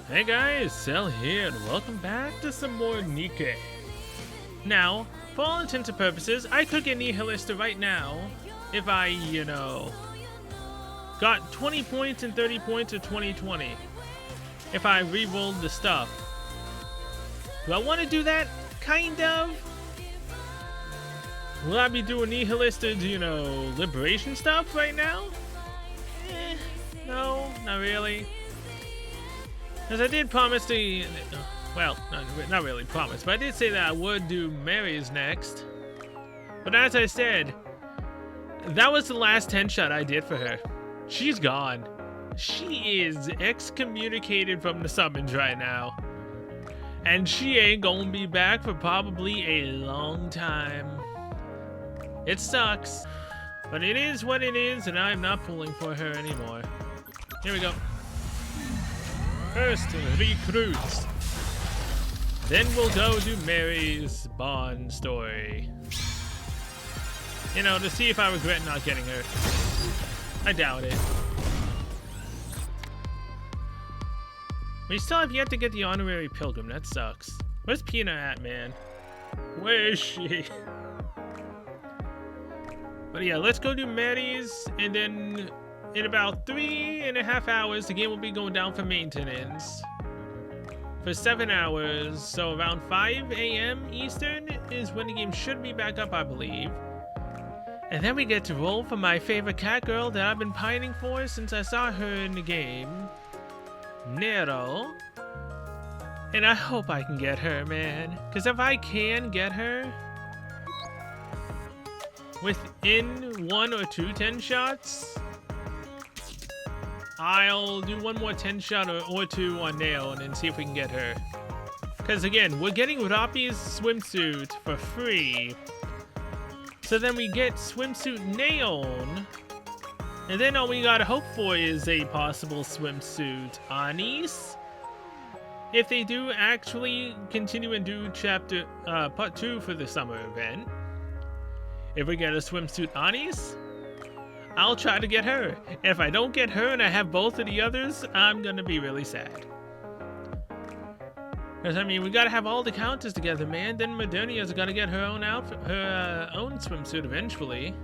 Hey guys, Cell here, and welcome back to some more Nikke. Now, for all intents and purposes, I could get Nihilista right now if I, got 20 points and 30 points of 2020. If I re-rolled the stuff. Do I want to do that? Kind of. Will I be doing Nihilista's, liberation stuff right now? No, not really. Because I did promise to, well, not really promise, but I did say that I would do Mary's next. But as I said, that was the last 10 shot I did for her. She's gone. She is excommunicated from the summons right now. And she ain't gonna be back for probably a long time. It sucks, but it is what it is, and I'm not pulling for her anymore. Here we go. First, recruits. Then we'll go do Mary's Bond story. To see if I regret not getting her. I doubt it. We still have yet to get the honorary pilgrim. That sucks. Where's Pina at, man? Where is she? But yeah, let's go do Mary's, and then in about 3.5 hours, the game will be going down for maintenance. For 7 hours, so around 5 a.m. Eastern is when the game should be back up, I believe. And then we get to roll for my favorite cat girl that I've been pining for since I saw her in the game. Nero. And I hope I can get her, man. Because if I can get her within 1 or 2 10 shots, I'll do one more 10 shot or 2 on Nail and then see if we can get her. Because again, we're getting Rappi's swimsuit for free. So then we get swimsuit Naon. And then all we gotta hope for is a possible swimsuit Anis. If they do actually continue and do part 2 for the summer event. If we get a swimsuit Anis, I'll try to get her. If I don't get her and I have both of the others, I'm gonna be really sad. Because I mean, we gotta have all the counters together, man. Then Modernia's gotta get her own outfit, her own swimsuit eventually.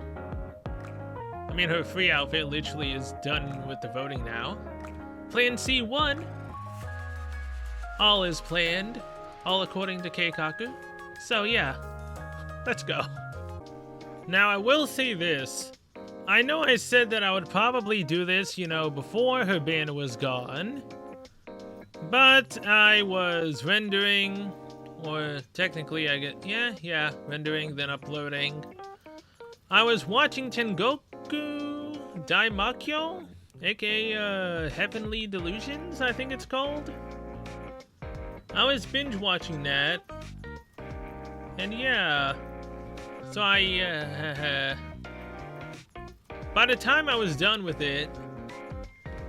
I mean, her free outfit literally is done with the voting now. Plan C1. All is planned, all according to Keikaku. So yeah, let's go. Now I will say this. I know I said that I would probably do this, before her banner was gone. But I was rendering, or technically rendering, then uploading. I was watching Tengoku Daimakyo, aka Heavenly Delusions, I think it's called. I was binge watching that. And yeah, so by the time I was done with it,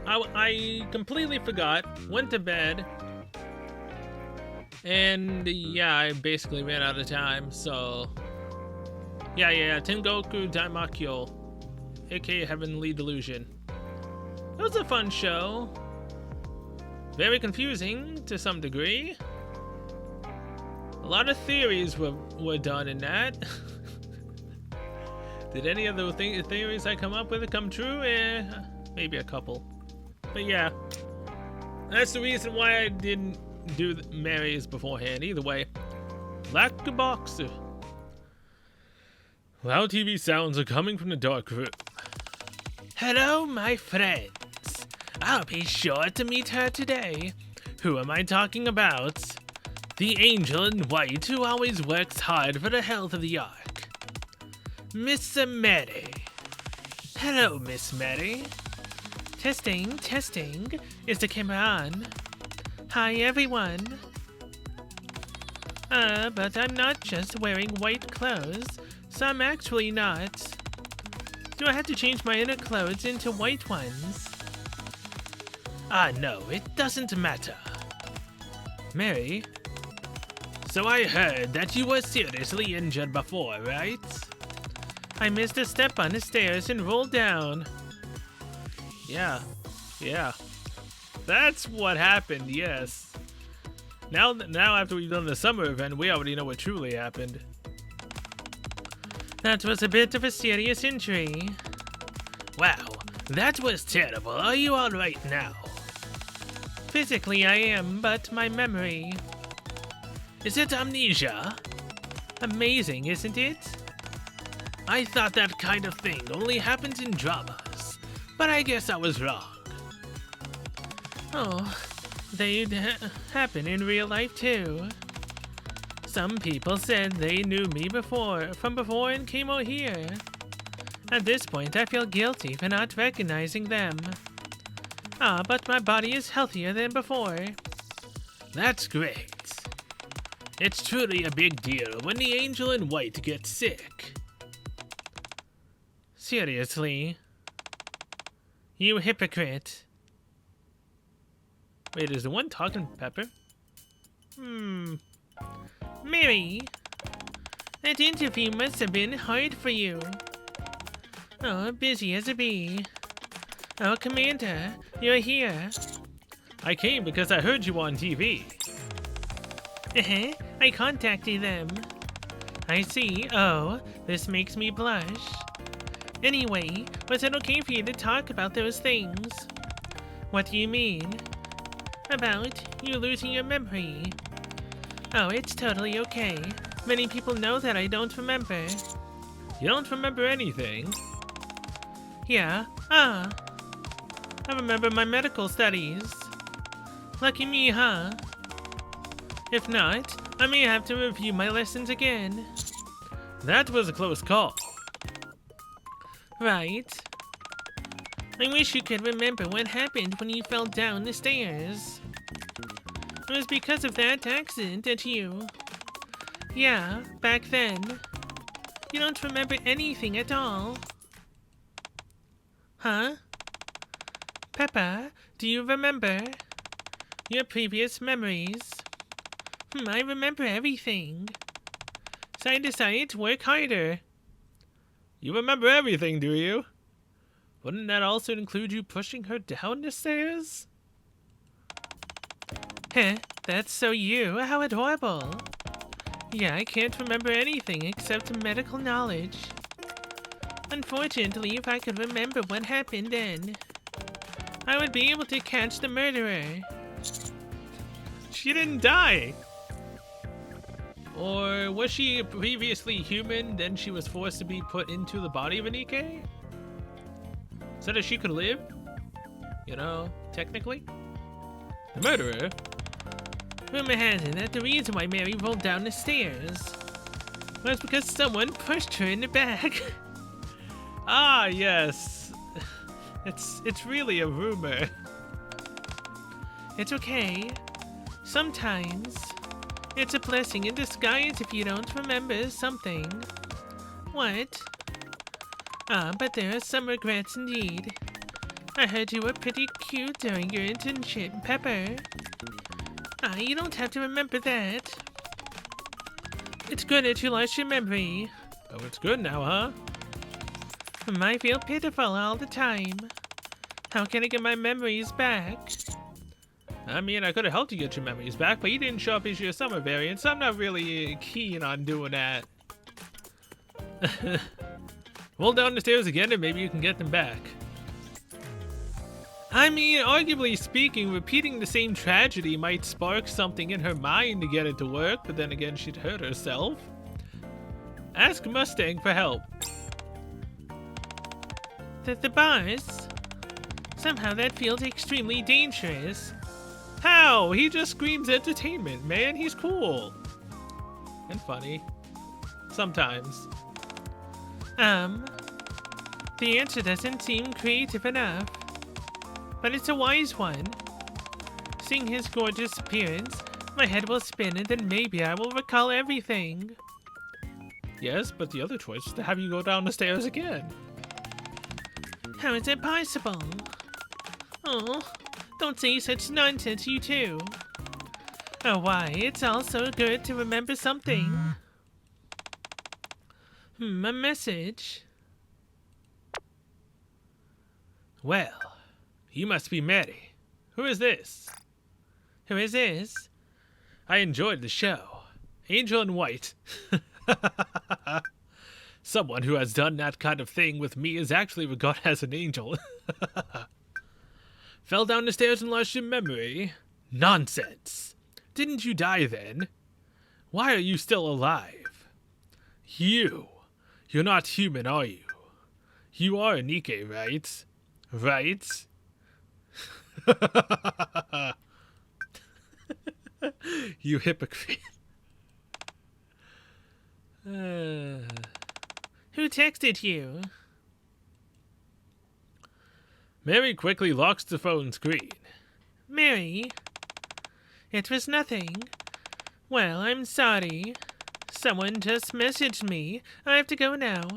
I completely forgot, went to bed, and yeah, I basically ran out of time, so yeah, Tengoku Daimakyo, aka Heavenly Delusion. It was a fun show. Very confusing to some degree. A lot of theories were done in that. Did any of the theories I come up with come true? Maybe a couple. But yeah, that's the reason why I didn't do Mary's beforehand. Either way, like a boxer. Loud TV sounds are coming from the dark room. Hello, my friends. I'll be sure to meet her today. Who am I talking about? The angel in white who always works hard for the health of the Ark. Miss Mary. Hello, Miss Mary. Testing. Is the camera on? Hi, everyone. But I'm not just wearing white clothes, so I'm actually not. Do I have to change my inner clothes into white ones? No, it doesn't matter. Mary? So I heard that you were seriously injured before, right? I missed a step on the stairs and rolled down. Yeah. That's what happened, yes. Now after we've done the summer event, we already know what truly happened. That was a bit of a serious injury. Wow, that was terrible. Are you alright now? Physically I am, but my memory... Is it amnesia? Amazing, isn't it? I thought that kind of thing only happens in dramas, but I guess I was wrong. Oh, they'd happen in real life too. Some people said they knew me from before and came out here. At this point, I feel guilty for not recognizing them. But my body is healthier than before. That's great. It's truly a big deal when the angel in white gets sick. Seriously? You hypocrite. Wait, is the one talking Pepper? Mary, that interview must have been hard for you. Oh, busy as a bee. Oh, Commander, you're here. I came because I heard you on TV. I contacted them. I see. Oh, this makes me blush. Anyway, was it okay for you to talk about those things? What do you mean? About you losing your memory. Oh, it's totally okay. Many people know that I don't remember. You don't remember anything? Yeah, I remember my medical studies. Lucky me, huh? If not, I may have to review my lessons again. That was a close call. Right. I wish you could remember what happened when you fell down the stairs. It was because of that accident that you... Yeah, back then. You don't remember anything at all. Huh? Peppa, do you remember your previous memories? I remember everything. So I decided to work harder. You remember everything, do you? Wouldn't that also include you pushing her down the stairs? Heh, that's so you. How adorable. Yeah, I can't remember anything except medical knowledge. Unfortunately, if I could remember what happened then, I would be able to catch the murderer. She didn't die! Or was she previously human, then she was forced to be put into the body of a Nikke? So that she could live? You know, technically? The murderer? Rumor has it that the reason why Mary rolled down the stairs was because someone pushed her in the back. Ah, yes. It's really a rumor. It's okay. Sometimes it's a blessing in disguise if you don't remember something. What? But there are some regrets indeed. I heard you were pretty cute during your internship, Pepper. You don't have to remember that. It's good that you lost your memory. Oh, it's good now, huh? I feel pitiful all the time. How can I get my memories back? I mean, I could have helped you get your memories back, but you didn't show up as your summer variant, so I'm not really keen on doing that. Roll down the stairs again and maybe you can get them back. I mean, arguably speaking, repeating the same tragedy might spark something in her mind to get it to work, but then again, she'd hurt herself. Ask Mustang for help. The boss? Somehow that feels extremely dangerous. How? He just screams entertainment, man. He's cool. And funny. Sometimes. The answer doesn't seem creative enough. But it's a wise one. Seeing his gorgeous appearance, my head will spin and then maybe I will recall everything. Yes, but the other choice is to have you go down the stairs again. How is that possible? Oh, don't say such nonsense, you two. Oh, why? It's all so good to remember something. A message. Well, you must be Mary. Who is this? Who is this? I enjoyed the show. Angel in White. Someone who has done that kind of thing with me is actually regarded as an angel. Fell down the stairs and lost your memory? Nonsense. Didn't you die then? Why are you still alive? You're not human, are you? You are a Nikke, right? Right? You hypocrite. Who texted you? Mary quickly locks the phone screen. Mary? It was nothing. Well, I'm sorry. Someone just messaged me. I have to go now.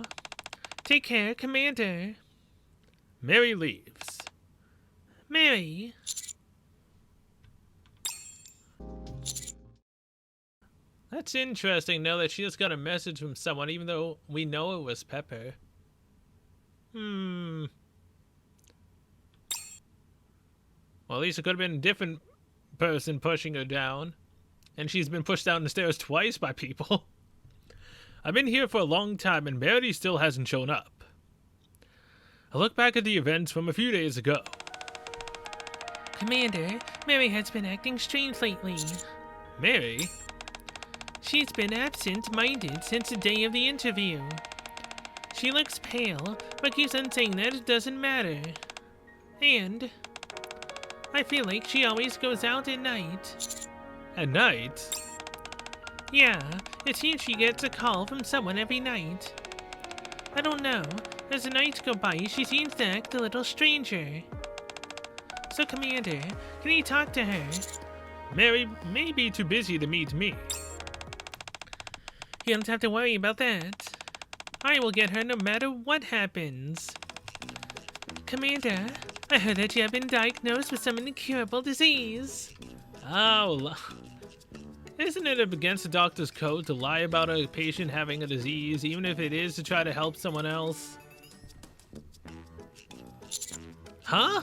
Take care, Commander. Mary leaves. Mary? That's interesting, though, that she just got a message from someone, even though we know it was Pepper. Well, at least it could have been a different person pushing her down. And she's been pushed down the stairs twice by people. I've been here for a long time, and Mary still hasn't shown up. I look back at the events from a few days ago. Commander, Mary has been acting strange lately. Mary? She's been absent-minded since the day of the interview. She looks pale, but keeps on saying that it doesn't matter. And I feel like she always goes out at night. At night? Yeah, it seems she gets a call from someone every night. I don't know. As the nights go by, she seems to act a little stranger. So, Commander, can you talk to her? Mary may be too busy to meet me. You don't have to worry about that. I will get her no matter what happens. Commander, I heard that you have been diagnosed with some incurable disease. Oh, isn't it against the doctor's code to lie about a patient having a disease, even if it is to try to help someone else? Huh?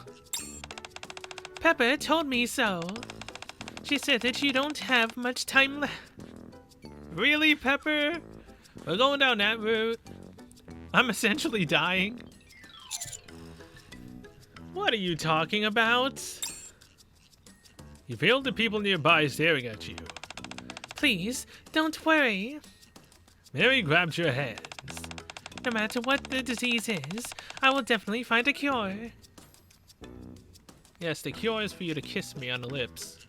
Pepper told me so. She said that you don't have much time left. Really, Pepper? We're going down that route? I'm essentially dying. What are you talking about? You feel the people nearby staring at you. Please, don't worry. Mary grabs your hands. No matter what the disease is, I will definitely find a cure. Yes, the cure is for you to kiss me on the lips.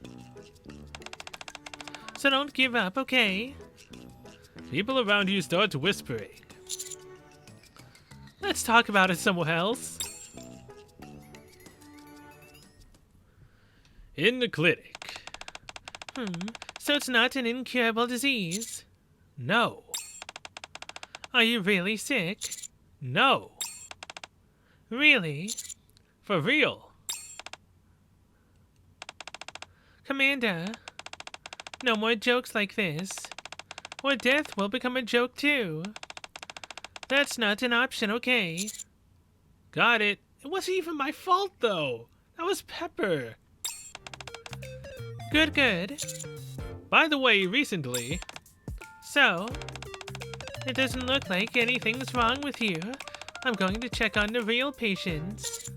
So don't give up, okay? People around you start whispering. Let's talk about it somewhere else. In the clinic. So it's not an incurable disease? No. Are you really sick? No. Really? For real. Commander, no more jokes like this, or death will become a joke too. That's not an option, okay? Got it. It wasn't even my fault, though. That was Pepper. Good, good. By the way, recently... So, it doesn't look like anything's wrong with you. I'm going to check on the real patients.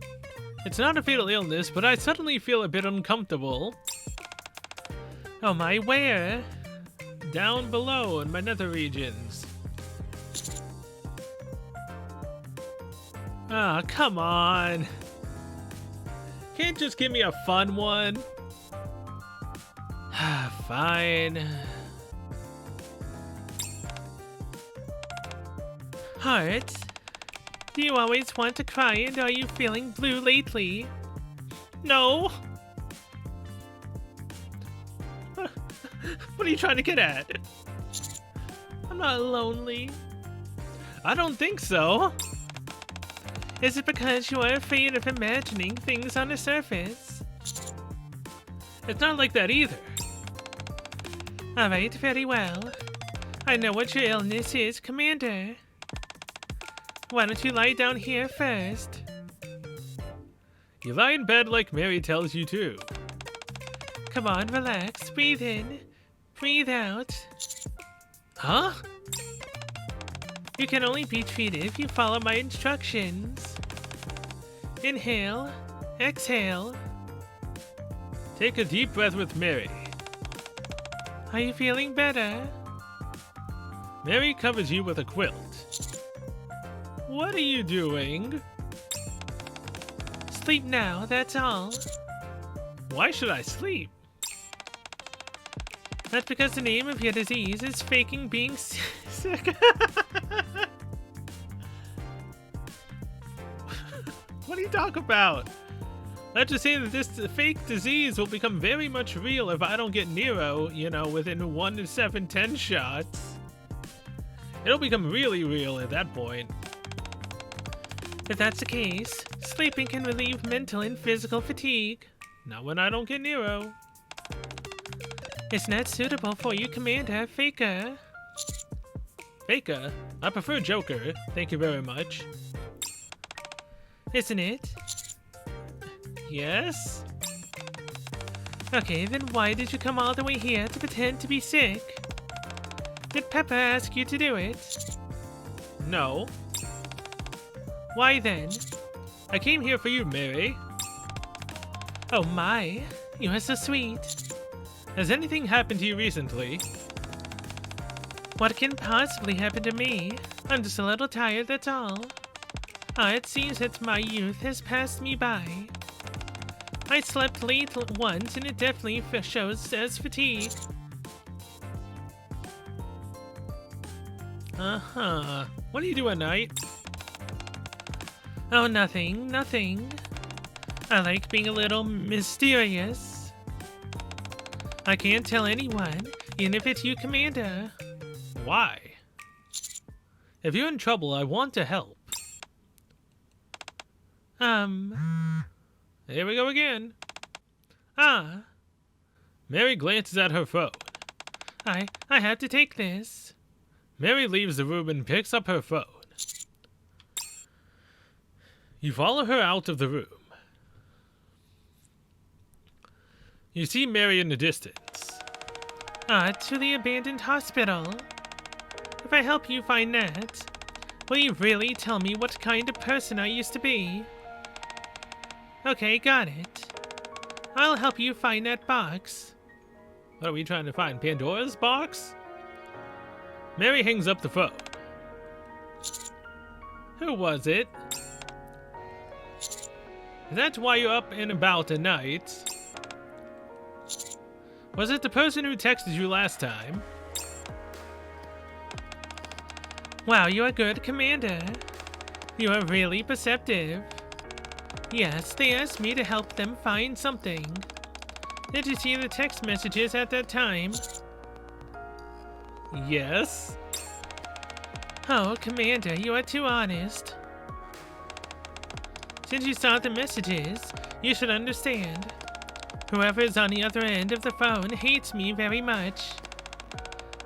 It's not a fatal illness, but I suddenly feel a bit uncomfortable. Oh my, where? Down below in my nether regions. Ah, come on. Can't just give me a fun one? Fine. Heart, do you always want to cry, and are you feeling blue lately? No. What are you trying to get at? I'm not lonely. I don't think so. Is it because you are afraid of imagining things on the surface? It's not like that either. Alright, very well. I know what your illness is, Commander. Why don't you lie down here first? You lie in bed like Mary tells you to. Come on, relax. Breathe in. Breathe out. Huh? You can only be treated if you follow my instructions. Inhale. Exhale. Take a deep breath with Mary. Are you feeling better? Mary covers you with a quilt. What are you doing? Sleep now, that's all. Why should I sleep? That's because the name of your disease is faking being sick. What are you talking about? Let's just say that this fake disease will become very much real if I don't get Nero, within 1 to 7, 10 shots. It'll become really real at that point. If that's the case, sleeping can relieve mental and physical fatigue. Not when I don't get Nero. It's not suitable for you, Commander Faker. Faker? I prefer Joker, thank you very much. Isn't it? Yes? Okay, then why did you come all the way here to pretend to be sick? Did Pepper ask you to do it? No. Why then? I came here for you, Mary. Oh my, you are so sweet. Has anything happened to you recently? What can possibly happen to me? I'm just a little tired, that's all. It seems that my youth has passed me by. I slept late once and it definitely shows as fatigue. Uh-huh. What do you do at night? Oh, nothing. I like being a little mysterious. I can't tell anyone, even if it's you, Commander. Why? If you're in trouble, I want to help. Here we go again. Mary glances at her phone. I have to take this. Mary leaves the room and picks up her phone. You follow her out of the room. You see Mary in the distance. To the abandoned hospital. If I help you find that, will you really tell me what kind of person I used to be? Okay, got it. I'll help you find that box. What are we trying to find? Pandora's box? Mary hangs up the phone. Who was it? That's why you're up and about at night. Was it the person who texted you last time? Wow, you are good, Commander. You are really perceptive. Yes, they asked me to help them find something. Did you see the text messages at that time? Yes. Oh, Commander, you are too honest. Since you saw the messages, you should understand. Whoever is on the other end of the phone hates me very much.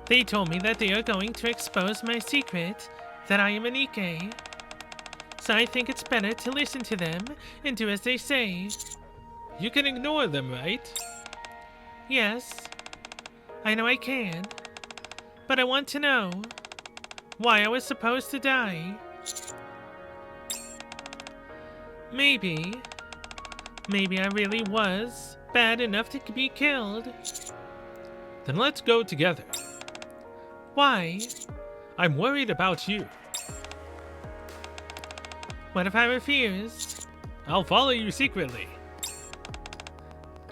They told me that they are going to expose my secret, that I am a Nikke. So I think it's better to listen to them and do as they say. You can ignore them, right? Yes. I know I can. But I want to know why I was supposed to die. Maybe I really was bad enough to be killed. Then let's go together. Why? I'm worried about you. What if I refuse? I'll follow you secretly.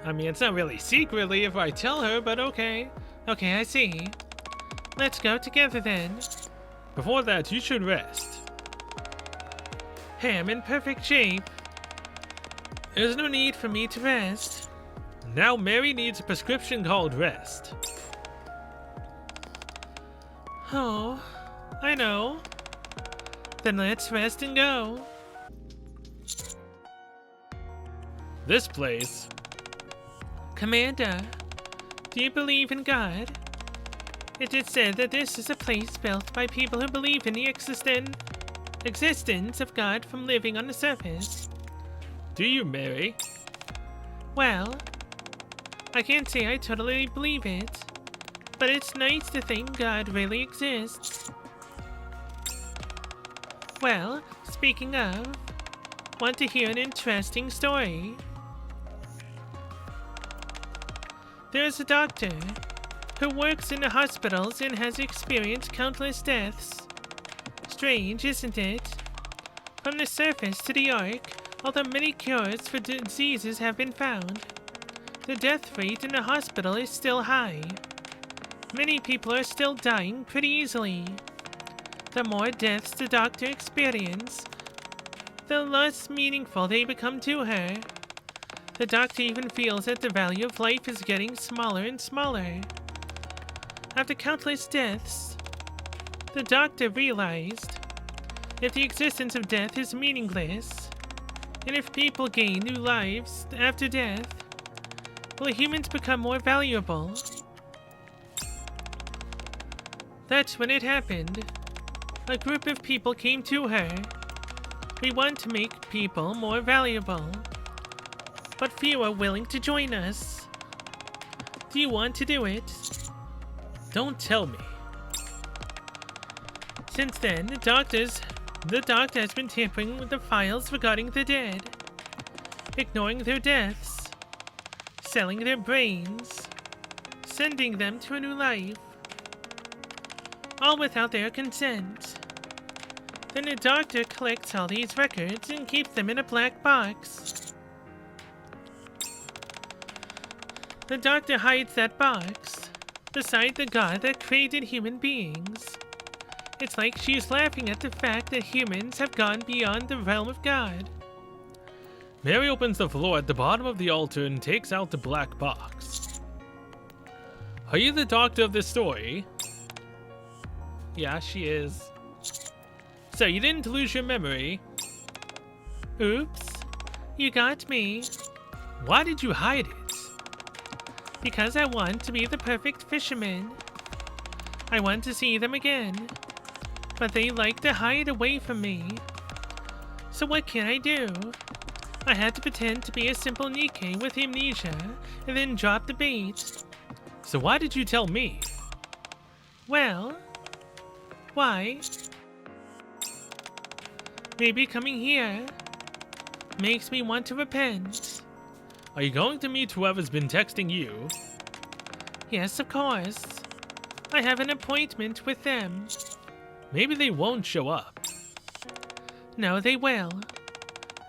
I mean, it's not really secretly if I tell her, but okay. Okay, I see. Let's go together then. Before that, you should rest. Hey, I'm in perfect shape. There's no need for me to rest. Now Mary needs a prescription called rest. Oh, I know. Then let's rest and go. This place. Commander, do you believe in God? It is said that this is a place built by people who believe in the existence of God from living on the surface. Do you, Mary? Well, I can't say I totally believe it, but it's nice to think God really exists. Well, speaking of, want to hear an interesting story? There's a doctor who works in the hospitals and has experienced countless deaths. Strange, isn't it? From the surface to the arc, although many cures for diseases have been found, the death rate in the hospital is still high. Many people are still dying pretty easily. The more deaths the doctor experiences, the less meaningful they become to her. The doctor even feels that the value of life is getting smaller and smaller. After countless deaths, the doctor realized if the existence of death is meaningless, and if people gain new lives after death, will humans become more valuable? That's when it happened. A group of people came to her. We want to make people more valuable, but few are willing to join us. Do you want to do it? Don't tell me. Since then, the doctor has been tampering with the files regarding the dead, ignoring their deaths, selling their brains, sending them to a new life, all without their consent. Then the doctor collects all these records and keeps them in a black box. The doctor hides that box beside the God that created human beings. It's like she's laughing at the fact that humans have gone beyond the realm of God. Mary opens the floor at the bottom of the altar and takes out the black box. Are you the doctor of this story? Yeah, she is. So you didn't lose your memory? Oops. You got me. Why did you hide it? Because I want to be the perfect fisherman. I want to see them again, but they like to hide away from me. So what can I do? I had to pretend to be a simple Nikke with amnesia and then drop the bait. So why did you tell me? Well, why? Maybe coming here makes me want to repent. Are you going to meet whoever's been texting you? Yes, of course. I have an appointment with them. Maybe they won't show up. No, they will.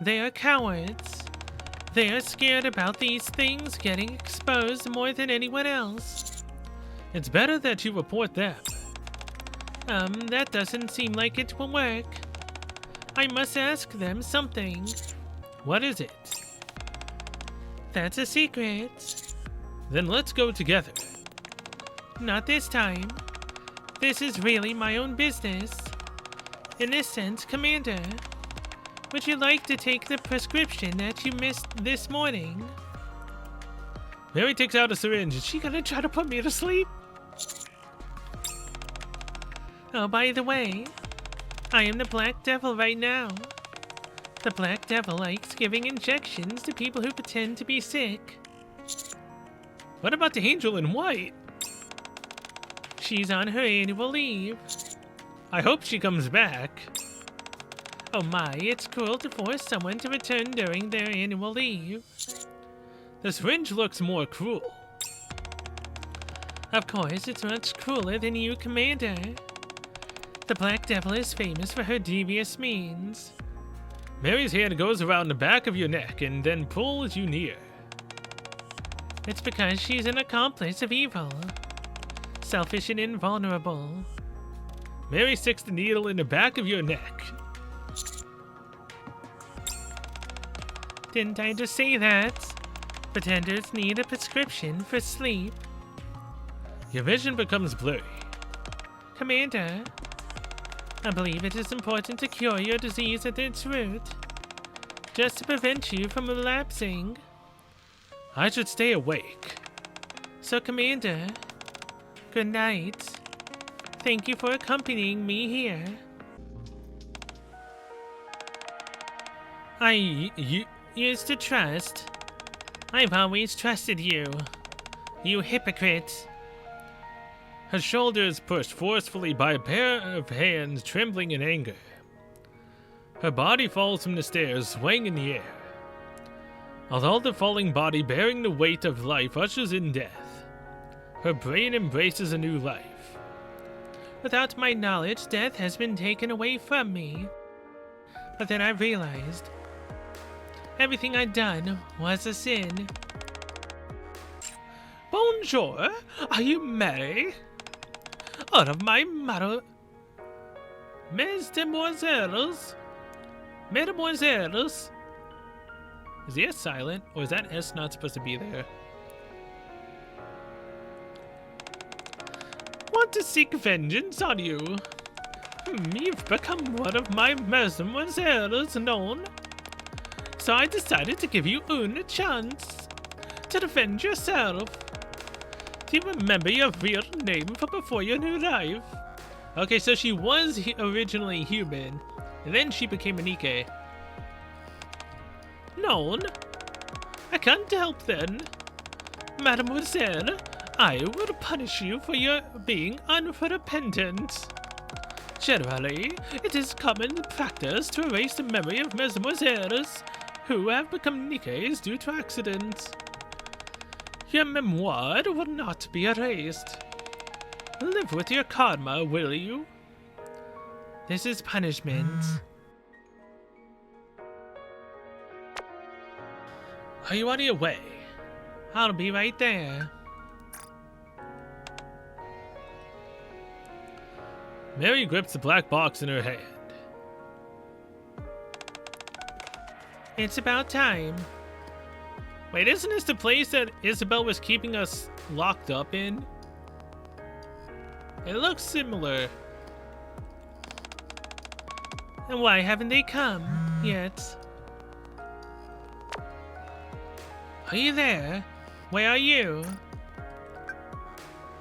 They are cowards. They are scared about these things getting exposed more than anyone else. It's better that you report them. That doesn't seem like it will work. I must ask them something. What is it? That's a secret. Then let's go together. Not this time. This is really my own business. In this sense, Commander, would you like to take the prescription that you missed this morning? Mary takes out a syringe. Is she gonna try to put me to sleep? Oh, by the way, I am the Black Devil right now. The Black Devil likes giving injections to people who pretend to be sick. What about the angel in white? She's on her annual leave. I hope she comes back. Oh my, it's cruel to force someone to return during their annual leave. The syringe looks more cruel. Of course, it's much crueler than you, Commander. The Black Devil is famous for her devious means. Mary's hand goes around the back of your neck and then pulls you near. It's because she's an accomplice of evil. Selfish and invulnerable. Mary sticks the needle in the back of your neck. Didn't I just say that? Pretenders need a prescription for sleep. Your vision becomes blurry. Commander, I believe it is important to cure your disease at its root, just to prevent you from relapsing. I should stay awake. So, Commander, good night. Thank you for accompanying me here. used to trust. I've always trusted you. You hypocrite. Her shoulder is pushed forcefully by a pair of hands trembling in anger. Her body falls from the stairs, swaying in the air. Although the falling body bearing the weight of life ushers in death, her brain embraces a new life. Without my knowledge, death has been taken away from me. But then I realized everything I'd done was a sin. Bonjour, are you merry? Out of my mother... Mesdemoiselles? Mesdemoiselles? Is the S silent, or is that S not supposed to be there? Want to seek vengeance on you? You've become one of my mesdemoiselles known. So I decided to give you a chance to defend yourself. Do you remember your real name from before your new life? Okay, so she was originally human, and then she became a Nikke. Known? I can't help then. Mademoiselle, I will punish you for your being unrepentant. Generally, it is common practice to erase the memory of mesdemoiselles who have become Nikkes due to accidents. Your memoir will not be erased. Live with your karma, will you? This is punishment. Are you on your way? I'll be right there. Mary grips the black box in her hand. It's about time. Wait, isn't this the place that Isabel was keeping us locked up in? It looks similar. And why haven't they come yet? Are you there? Where are you?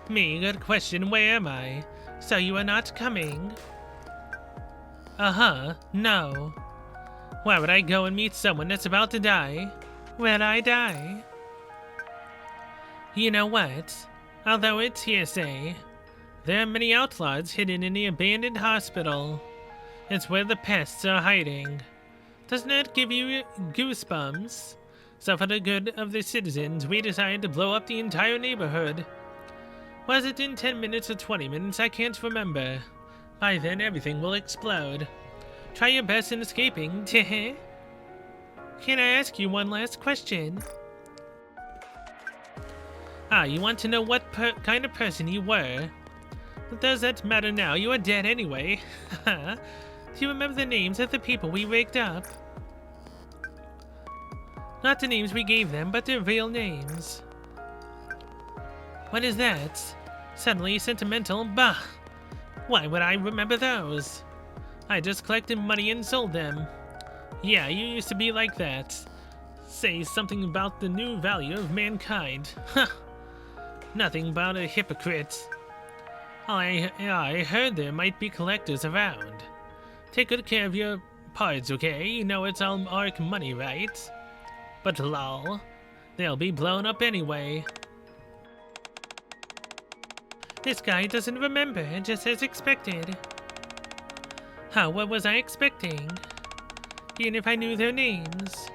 Me, good question, where am I? So you are not coming? Uh-huh, no. Why would I go and meet someone that's about to die? Will I die? You know what? Although it's hearsay, there are many outlaws hidden in the abandoned hospital. It's where the pests are hiding. Doesn't that give you goosebumps? So for the good of the citizens, we decided to blow up the entire neighborhood. Was it in 10 minutes or 20 minutes? I can't remember. By then, everything will explode. Try your best in escaping, teh? Can I ask you one last question? You want to know what kind of person you were? But does that matter now? You are dead anyway. Do you remember the names of the people we rigged up? Not the names we gave them, but their real names. What is that? Suddenly sentimental? Bah! Why would I remember those? I just collected money and sold them. Yeah, you used to be like that. Say something about the new value of mankind. Huh! Nothing but a hypocrite. I heard there might be collectors around. Take good care of your parts, okay? You know it's all ARC money, right? But lol, they'll be blown up anyway. This guy doesn't remember, just as expected. What was I expecting? Even if I knew their names,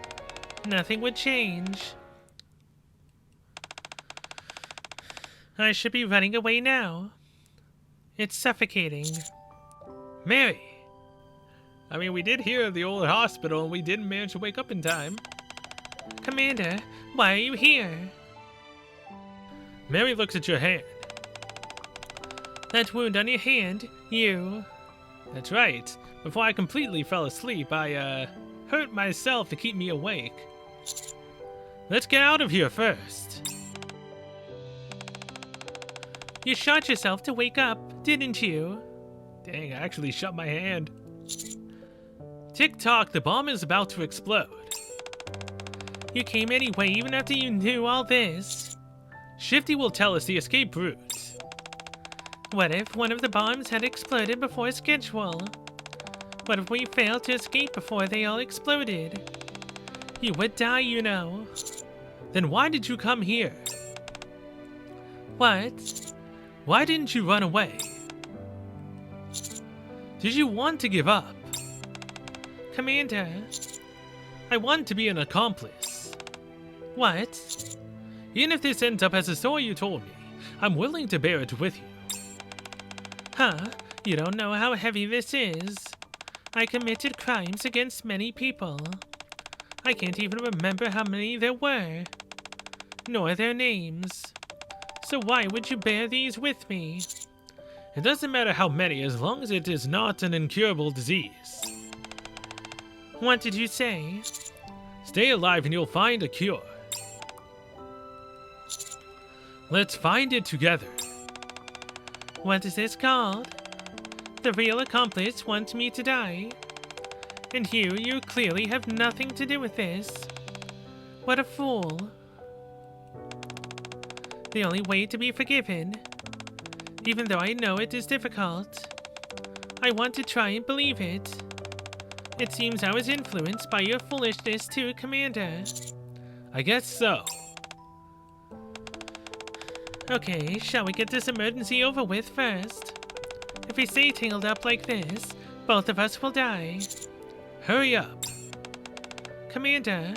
nothing would change. I should be running away now. It's suffocating. Mary! I mean, we did hear of the old hospital and we didn't manage to wake up in time. Commander, why are you here? Mary looks at your hand. That wound on your hand, you... That's right. Before I completely fell asleep, I, hurt myself to keep me awake. Let's get out of here first. You shot yourself to wake up, didn't you? Dang, I actually shut my hand. Tick-tock, the bomb is about to explode. You came anyway, even after you knew all this. Shifty will tell us the escape route. What if one of the bombs had exploded before schedule? What if we failed to escape before they all exploded? You would die, you know. Then why did you come here? What? Why didn't you run away? Did you want to give up? Commander. I want to be an accomplice. What? Even if this ends up as the story you told me, I'm willing to bear it with you. Huh? You don't know how heavy this is. I committed crimes against many people. I can't even remember how many there were, nor their names. So why would you bear these with me? It doesn't matter how many as long as it is not an incurable disease. What did you say? Stay alive and you'll find a cure. Let's find it together. What is this called? The real accomplice wants me to die. And you clearly have nothing to do with this. What a fool. The only way to be forgiven, even though I know it is difficult. I want to try and believe it. It seems I was influenced by your foolishness too, Commander. I guess so. Okay, shall we get this emergency over with first? If we stay tangled up like this, both of us will die. Hurry up. Commander,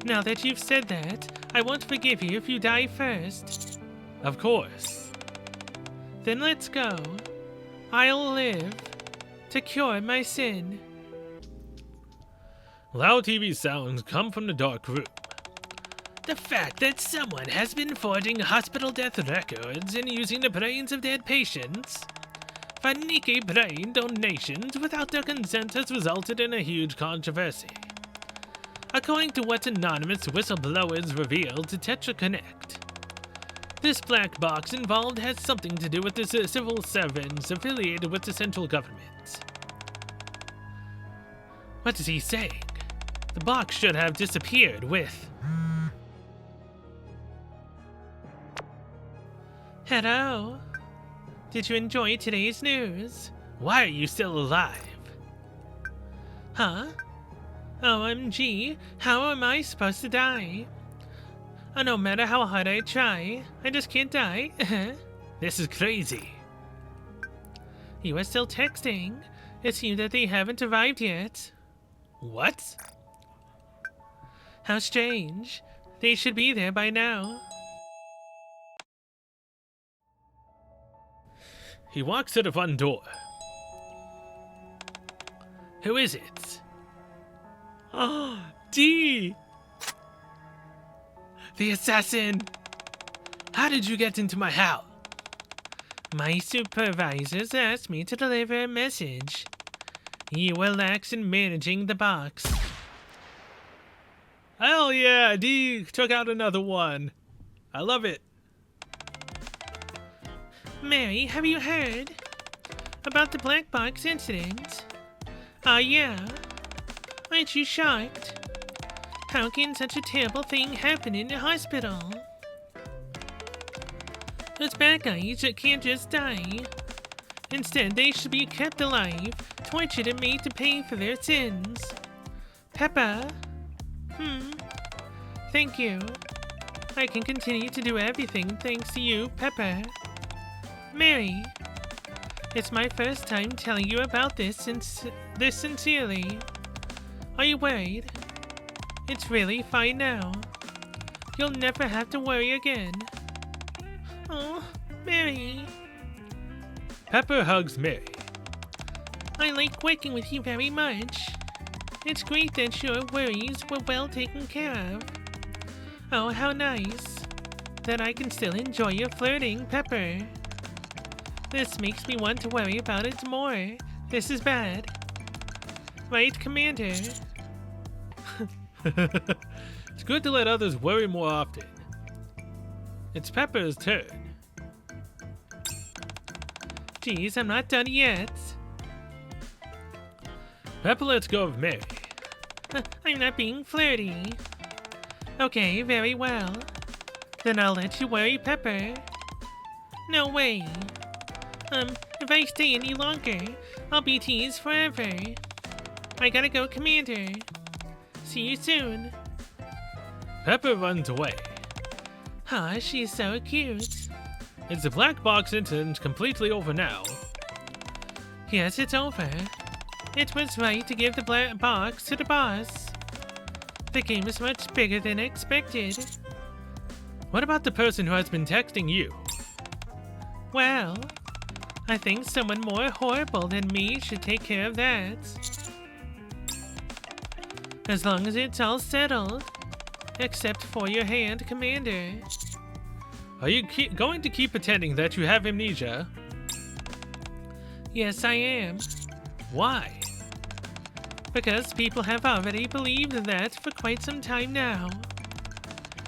now that you've said that, I won't forgive you if you die first. Of course. Then let's go. I'll live to cure my sin. Loud TV sounds come from the dark room. The fact that someone has been forging hospital death records and using the brains of dead patients for Nikke brain donations without their consent has resulted in a huge controversy. According to what anonymous whistleblowers revealed to Tetra Connect, this black box involved has something to do with the civil servants affiliated with the central government. What is he saying? The box should have disappeared with... Hello. Did you enjoy today's news? Why are you still alive? Huh? OMG, how am I supposed to die? No matter how hard I try, I just can't die. This is crazy. You are still texting. It seems that they haven't arrived yet. What? How strange. They should be there by now. He walks to the front door. Who is it? Oh, D! The assassin! How did you get into my house? My supervisors asked me to deliver a message. You were lax in managing the box. Hell yeah, D took out another one. I love it. Mary, have you heard about the black box incident? Yeah. Aren't you shocked? How can such a terrible thing happen in a hospital? Those bad guys can't just die. Instead, they should be kept alive, tortured, and made to pay for their sins. Peppa? Thank you. I can continue to do everything thanks to you, Peppa. Mary, it's my first time telling you about this sincerely. Are you worried? It's really fine now. You'll never have to worry again. Oh, Mary. Pepper hugs Mary. I like working with you very much. It's great that your worries were well taken care of. Oh, how nice that I can still enjoy your flirting, Pepper. This makes me want to worry about it more. This is bad. Right, Commander? It's good to let others worry more often. It's Pepper's turn. Geez, I'm not done yet. Pepper lets go of Mary. I'm not being flirty. Okay, very well. Then I'll let you worry, Pepper. No way. If I stay any longer, I'll be teased forever. I gotta go, Commander. See you soon. Pepper runs away. Aw, she's so cute. Is the black box incident completely over now? Yes, it's over. It was right to give the black box to the boss. The game is much bigger than expected. What about the person who has been texting you? Well, I think someone more horrible than me should take care of that. As long as it's all settled. Except for your hand, Commander. Are you going to keep pretending that you have amnesia? Yes, I am. Why? Because people have already believed that for quite some time now.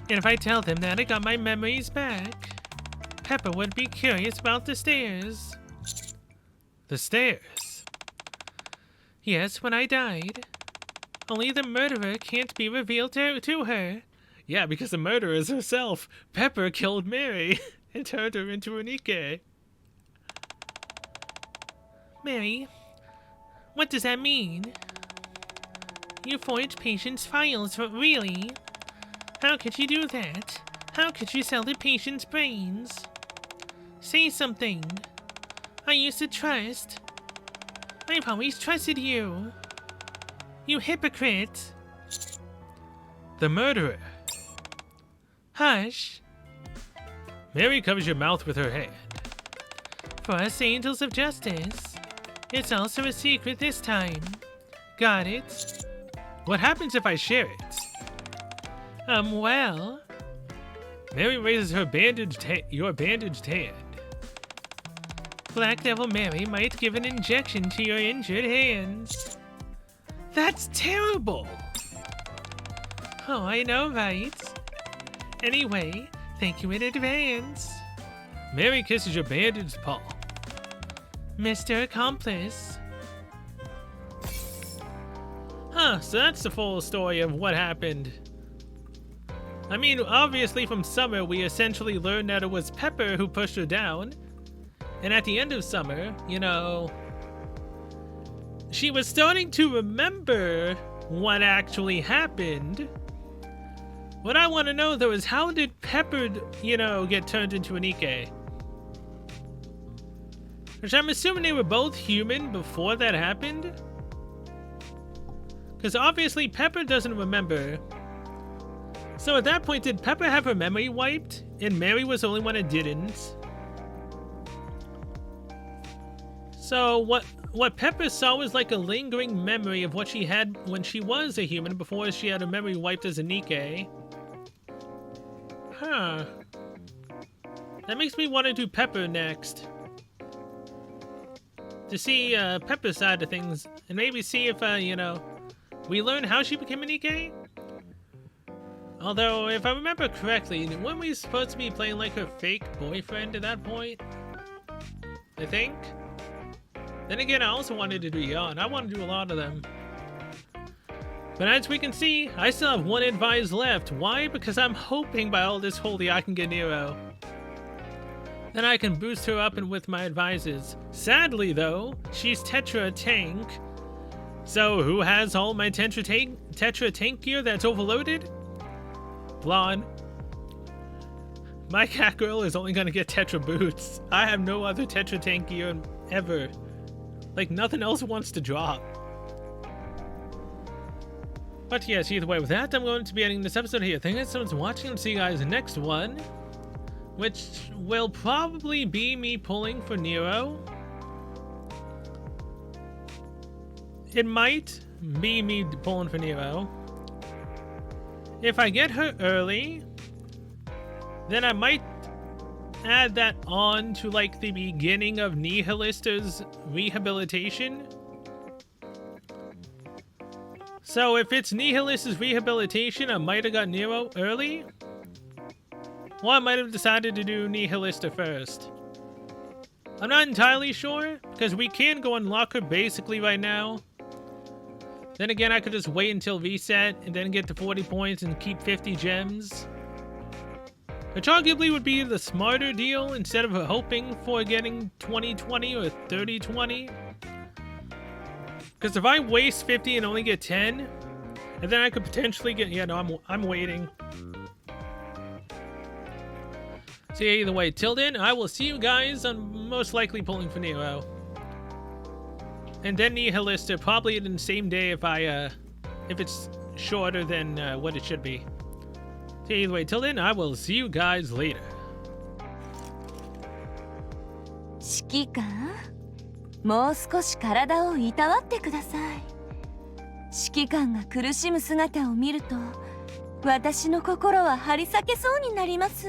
And if I tell them that I got my memories back, Pepper would be curious about the stairs. The stairs? Yes, when I died. Only the murderer can't be revealed to her. Yeah, because the murderer is herself. Pepper killed Mary and turned her into a Nikke. Mary, what does that mean? You forged patients' files, really? How could you do that? How could you sell the patient's brains? Say something. I used to trust. I've always trusted you. You hypocrite. The murderer. Hush. Mary covers your mouth with her hand. For us angels of justice. It's also a secret this time. Got it? What happens if I share it? Well. Mary raises her your bandaged hand. Black Devil Mary might give an injection to your injured hands. That's terrible! Oh, I know, right? Anyway, thank you in advance. Mary kisses your bandaged paw. Mr. Accomplice. Huh, so that's the full story of what happened. I mean, obviously from Summer, we essentially learned that it was Pepper who pushed her down. And at the end of Summer, you know, she was starting to remember what actually happened. What I want to know, though, is how did Pepper, you know, get turned into a Nikke? Which I'm assuming they were both human before that happened? Because obviously Pepper doesn't remember. So at that point, did Pepper have her memory wiped? And Mary was the only one that didn't? So what Pepper saw was like a lingering memory of what she had when she was a human before she had her memory wiped as a Nikke. Huh. That makes me want to do Pepper next. To see Pepper's side of things, and maybe see if, you know, we learn how she became a Nikke? Although, if I remember correctly, weren't we supposed to be playing like her fake boyfriend at that point? I think? Then again, I also wanted to do Yawn. I want to do a lot of them. But as we can see, I still have one advise left. Why? Because I'm hoping by all this holy I can get Nero. Then I can boost her up and with my advices. Sadly though, she's Tetra Tank. So who has all my Tetra Tank gear that's overloaded? Blonde. My cat girl is only gonna get Tetra boots. I have no other Tetra Tank gear ever. Like nothing else wants to drop. But yes, either way, with that, I'm going to be ending this episode here. Thank you guys so much for watching. I'll see you guys in the next one, which will probably be me pulling for Nero. It might be me pulling for Nero. If I get her early, then I might add that on to like the beginning of Nihilista's rehabilitation. So if it's Nihilista's rehabilitation, I might have got Nero early. Or I might have decided to do Nihilista first. I'm not entirely sure, because we can go unlock her basically right now. Then again, I could just wait until reset and then get to 40 points and keep 50 gems. Which arguably would be the smarter deal instead of hoping for getting 20-20 or 30-20. Because if I waste 50 and only get 10, And then I could potentially get... Yeah, no, I'm waiting. So yeah, either way, till then, I will see you guys on most likely pulling for Nero. And then Nihilista, probably in the same day if it's shorter than what it should be. So either way, till then, I will see you guys later. 指揮官、もう少し体をいたわってください。指揮官が苦しむ姿を見ると、私の心は張り裂けそうになります。